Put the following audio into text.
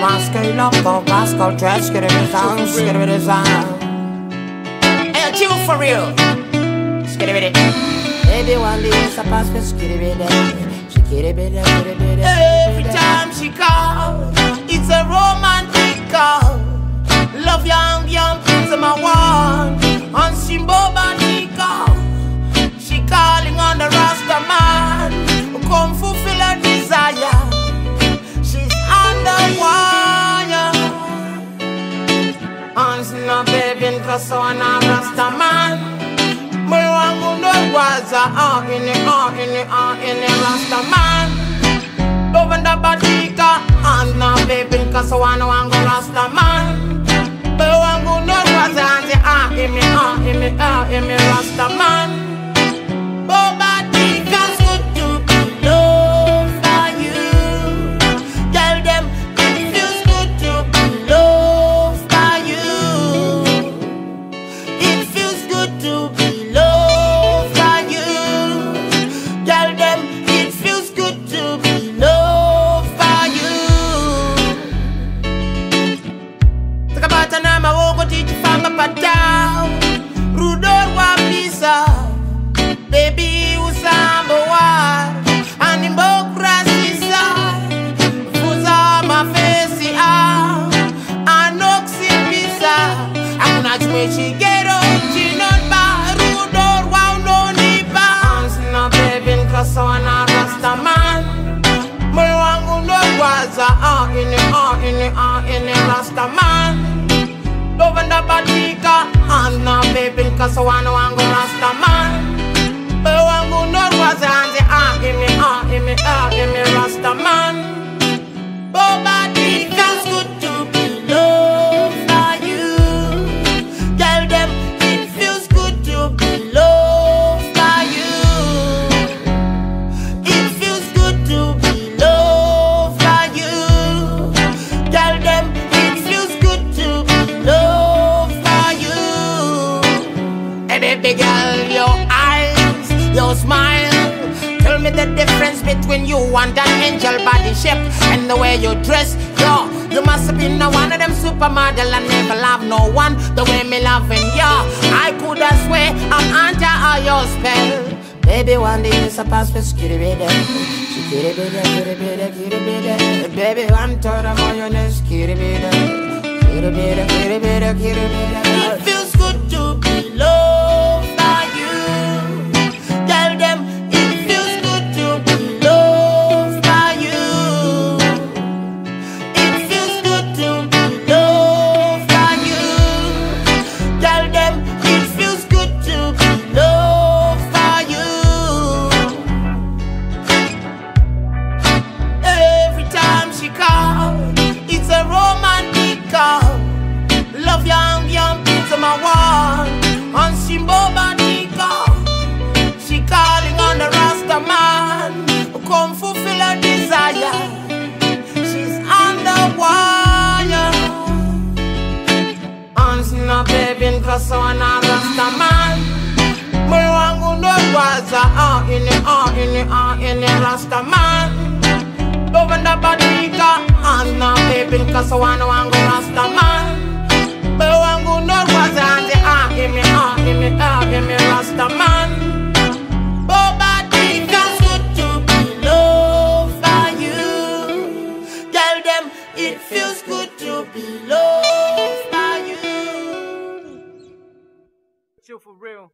Pascal up, Pascal dress, get it down, get it down. Hey, chill for real. Get it. Baby, one day it's a pass, get it. She get it, every time she calls, it's a romantic call. Love young things in my one. On Simbo Bandika, she calling on the Rasta man who come fulfill her desire. She's under wire. And she no baby cause on a Rasta man. My wangu no waza in the Rasta man. Over the Bandika and no baby cause on a wangu Rasta man. But wangu no waza in me Rasta man. Boba Dika's good to be loved by you. Tell them it feels good to be loved by you. It feels good to be loved by you. Tell them it feels good to be loved by you. Talk about an I won't go teach you from a down. Rudor wapisa. Baby usamba wa animokrasisa fuza mafesi anoxipisa akuna chimwe chigero chinonba rudo rwaunonipa ansina baby nkasona Rasta man moyo wangu ndorwaza ine Rasta man Dovanda Bandika Anna baby nkasona wangu Rasta man wangu norwaza in me Rasta man. Boba Dika's good to be loved by you. Tell them it feels good to be loved by you. It feels good to be loved by you. Tell them it feels good to be loved by you. Hey baby girl, your eyes, your smile, tell me the difference between you and an angel body shape and the way you dress. Yo, you must have been one of them supermodel and never love no one the way me loving ya. I could have swear I'm under all your spell. Baby, one day it's a pass for skitty bitty. Baby, one third of mayonnaise, kitty bitty. It feels good to be loved by you. Tell them it feels good to be loved by you. It feels good to be loved by you. Tell them it feels good to be loved by you. Every time she calls, it's a romantic call. Love young things in my wall. On Simbo Bandika, she calling on the Rasta man who come fulfill her desire. She's under wire. And she no baby cause on a Rasta man. My wangu no waza in the Rasta man. Dovanda Bandika and no baby cause on a wangu Rasta man. My wangu no waza in me Rasta man. Boba Dika's good to be loved by you. Tell them it feels good to be loved by you. Chill for real.